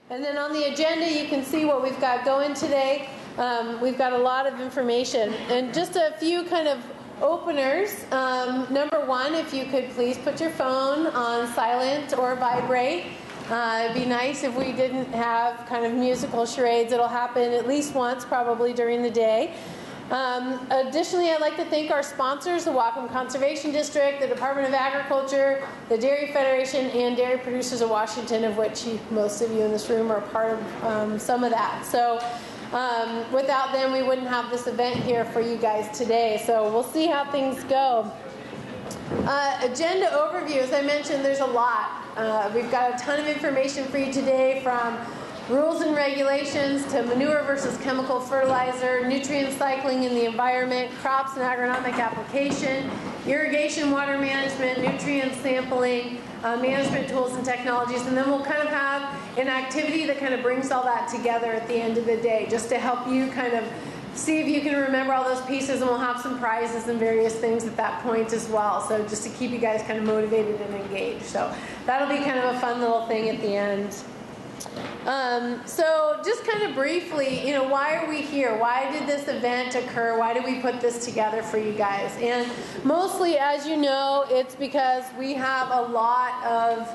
And then on the agenda, you can see what we've got going today. We've got a lot of information and just a few kind of openers. Number one, if you could please put your phone on silent or vibrate. It'd be nice if we didn't have kind of musical charades. It'll happen at least once probably during the day. Additionally, I'd like to thank our sponsors, the Whatcom Conservation District, the Department of Agriculture, the Dairy Federation, and Dairy Producers of Washington, of which most of you in this room are part of some of that. So without them, we wouldn't have this event here for you guys today. So we'll see how things go. Agenda overview, as I mentioned, there's a lot. We've got a ton of information for you today, from rules and regulations to manure versus chemical fertilizer, nutrient cycling in the environment, crops and agronomic application, irrigation, water management, nutrient sampling, management tools and technologies, and then we'll kind of have an activity that kind of brings all that together at the end of the day, just to help you kind of see if you can remember all those pieces, and we'll have some prizes and various things at that point as well, so just to keep you guys kind of motivated and engaged. So that'll be kind of a fun little thing at the end. So just kind of briefly, why are we here? Why did this event occur? Why did we put this together for you guys? And mostly, as you know, it's because we have a lot of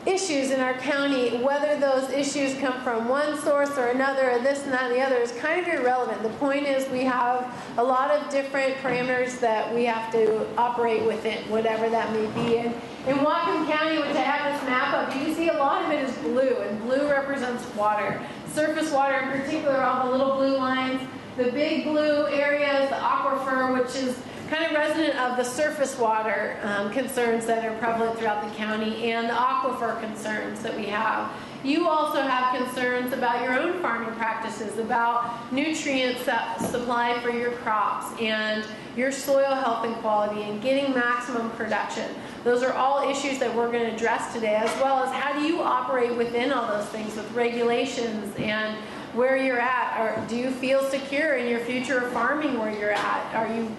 issues in our county. Whether those issues come from one source or another, or this and that and the other, is kind of irrelevant. The point is we have a lot of different parameters that we have to operate within, whatever that may be. And in Whatcom County, which I have this map of, you can see a lot of it is blue, and blue represents water. Surface water in particular, all the little blue lines. The big blue area is the aquifer, which is kind of resident of the surface water concerns that are prevalent throughout the county, and the aquifer concerns that we have. You also have concerns about your own farming practices, about nutrient supply for your crops, and your soil health and quality, and getting maximum production. Those are all issues that we're going to address today, as well as how do you operate within all those things with regulations and where you're at. Or do you feel secure in your future of farming where you're at? Are you,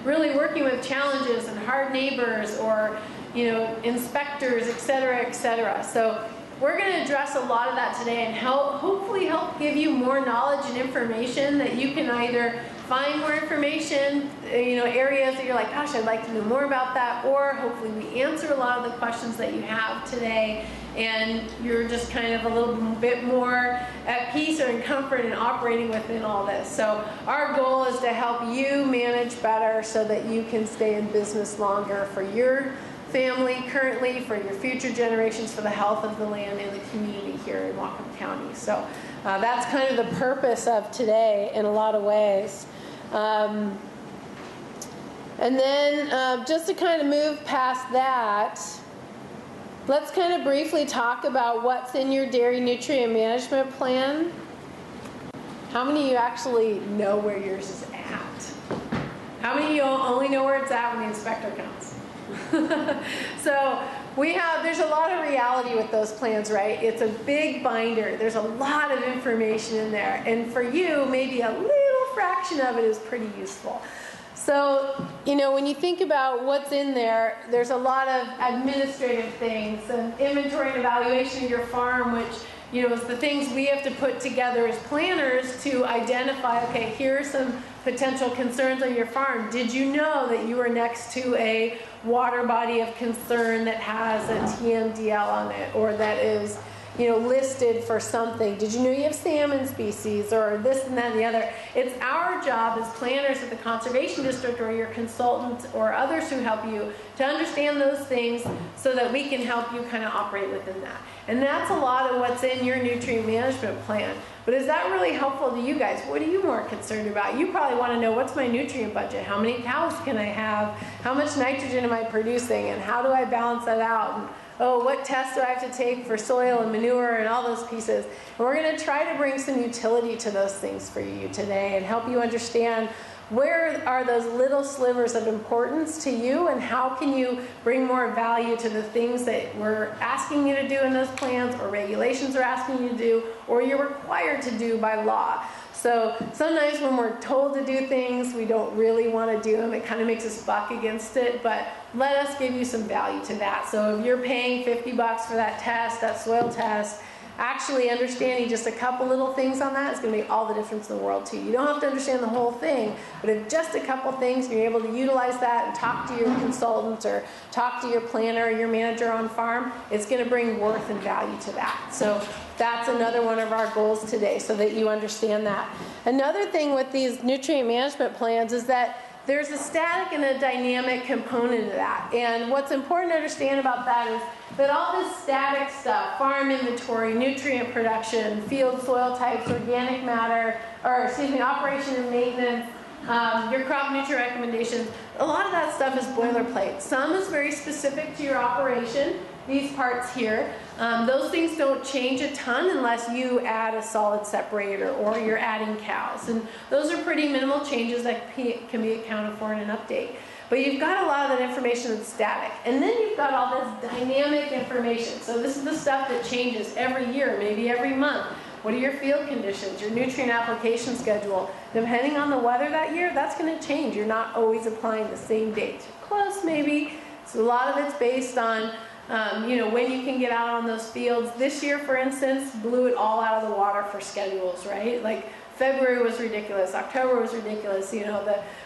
really working with challenges and hard neighbors, or, inspectors, et cetera, et cetera. So we're going to address a lot of that today and hopefully help give you more knowledge and information that you can either find more information, areas that you're like, gosh, I'd like to know more about that, or hopefully we answer a lot of the questions that you have today, and you're just kind of a little bit more at peace or in comfort in operating within all this. So our goal is to help you manage better so that you can stay in business longer for your family currently, for your future generations, for the health of the land and the community here in Whatcom County. So that's kind of the purpose of today in a lot of ways. And then just to kind of move past that, let's kind of briefly talk about what's in your dairy nutrient management plan. How many of you actually know where yours is at? How many of you only know where it's at when the inspector comes? So there's a lot of reality with those plans, right? It's a big binder. There's a lot of information in there. And for you, maybe a little fraction of it is pretty useful. So, when you think about what's in there, there's a lot of administrative things, and inventory and evaluation of your farm, which, is the things we have to put together as planners to identify, okay, here are some potential concerns on your farm. Did you know that you are next to a water body of concern that has a TMDL on it, or that is, listed for something? Did you know you have salmon species, or this and that and the other? It's our job as planners at the Conservation District, or your consultant, or others who help you, to understand those things so that we can help you kind of operate within that. And that's a lot of what's in your nutrient management plan. But is that really helpful to you guys? What are you more concerned about? You probably want to know, what's my nutrient budget? How many cows can I have? How much nitrogen am I producing? And how do I balance that out? And, what tests do I have to take for soil and manure and all those pieces? And we're going to try to bring some utility to those things for you today and help you understand where are those little slivers of importance to you, and how can you bring more value to the things that we're asking you to do in those plans, or regulations are asking you to do, or you're required to do by law. So sometimes when we're told to do things, we don't really want to do them. It kind of makes us buck against it, but let us give you some value to that. So if you're paying $50 for that test, that soil test, actually understanding just a couple little things on that is going to make all the difference in the world too. You don't have to understand the whole thing, but if just a couple things, you're able to utilize that and talk to your consultant or talk to your planner or your manager on farm, it's going to bring worth and value to that. So that's another one of our goals today, so that you understand that. Another thing with these nutrient management plans is that there's a static and a dynamic component to that. And what's important to understand about that is that all this static stuff, farm inventory, nutrient production, field soil types, organic matter, or excuse me, operation and maintenance, your crop nutrient recommendations, a lot of that stuff is boilerplate. Some is very specific to your operation, these parts here. Those things don't change a ton unless you add a solid separator or you're adding cows. And those are pretty minimal changes that can be accounted for in an update. But you've got a lot of that information that's static. And then you've got all this dynamic information. So this is the stuff that changes every year, maybe every month. What are your field conditions, your nutrient application schedule? Depending on the weather that year, that's going to change. You're not always applying the same dates. Close maybe. So a lot of it's based on when you can get out on those fields. This year, for instance, blew it all out of the water for schedules, right? Like February was ridiculous, October was ridiculous,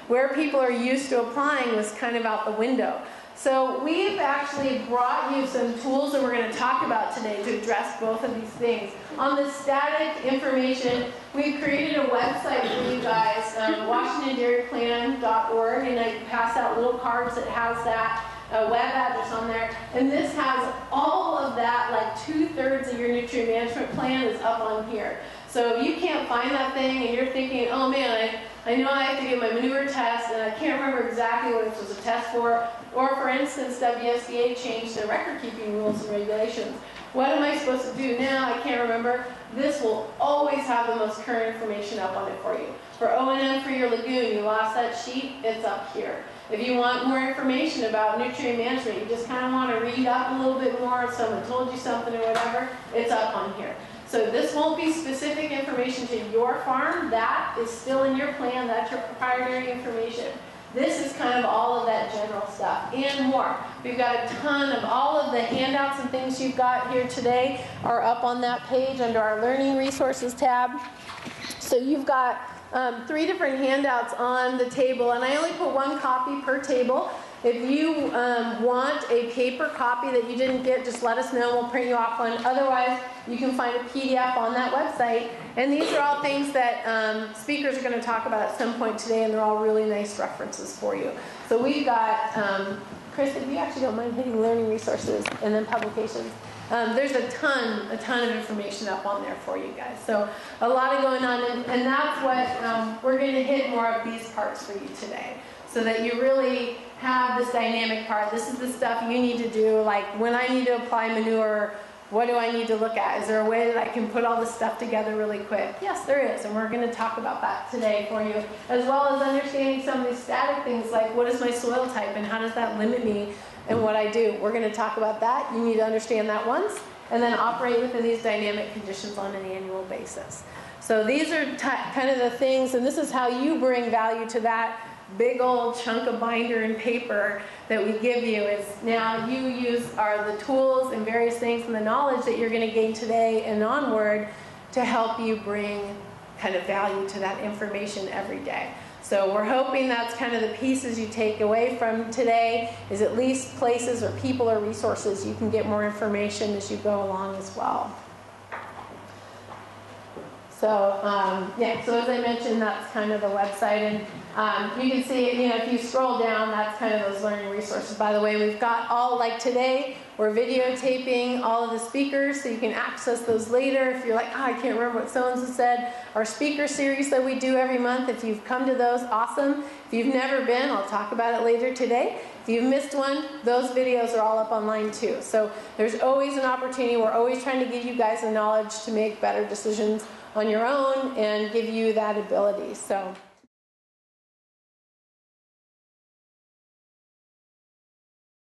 where people are used to applying was kind of out the window. So we've actually brought you some tools that we're going to talk about today to address both of these things. On the static information, we've created a website for you guys, WashingtonDairyPlan.org, and I pass out little cards that has that web address on there, and this has all of that, like 2/3 of your nutrient management plan is up on here. So if you can't find that thing and you're thinking, oh man, I know I have to get my manure test and I can't remember exactly what this was a test for, or for instance, WSDA changed their record keeping rules and regulations. What am I supposed to do now? I can't remember. This will always have the most current information up on it for you. For O&M for your lagoon, you lost that sheet, it's up here. If you want more information about nutrient management, you just kind of want to read up a little bit more, if someone told you something or whatever, it's up on here. So this won't be specific information to your farm. That is still in your plan. That's your proprietary information. This is kind of all of that general stuff and more. We've got a ton of all of the handouts and things you've got here today are up on that page under our Learning Resources tab. So you've got 3 different handouts on the table, and I only put 1 copy per table. If you want a paper copy that you didn't get, just let us know. We'll print you off one. Otherwise, you can find a PDF on that website. And these are all things that speakers are going to talk about at some point today, and they're all really nice references for you. So we've got, Chris, if you actually don't mind hitting Learning Resources and then Publications, there's a ton of information up on there for you guys. So a lot of going on, and that's what we're going to hit more of these parts for you today, so that you really have this dynamic part. This is the stuff you need to do, like when I need to apply manure, what do I need to look at? Is there a way that I can put all this stuff together really quick? Yes, there is, and we're going to talk about that today for you, as well as understanding some of these static things like what is my soil type and how does that limit me and what I do. We're going to talk about that. You need to understand that once, and then operate within these dynamic conditions on an annual basis. So these are kind of the things, and this is how you bring value to that big old chunk of binder and paper that we give you. Is now you use the tools and various things and the knowledge that you're going to gain today and onward to help you bring kind of value to that information every day. So we're hoping that's kind of the pieces you take away from today, is at least places or people or resources you can get more information as you go along as well. So yeah, so as I mentioned, that's kind of the website, and you can see, if you scroll down, that's kind of those learning resources. By the way, we've got all, like today, we're videotaping all of the speakers, so you can access those later. If you're like, I can't remember what so-and-so said. Our speaker series that we do every month, if you've come to those, awesome. If you've never been, I'll talk about it later today. If you've missed one, those videos are all up online too. So there's always an opportunity. We're always trying to give you guys the knowledge to make better decisions on your own and give you that ability. So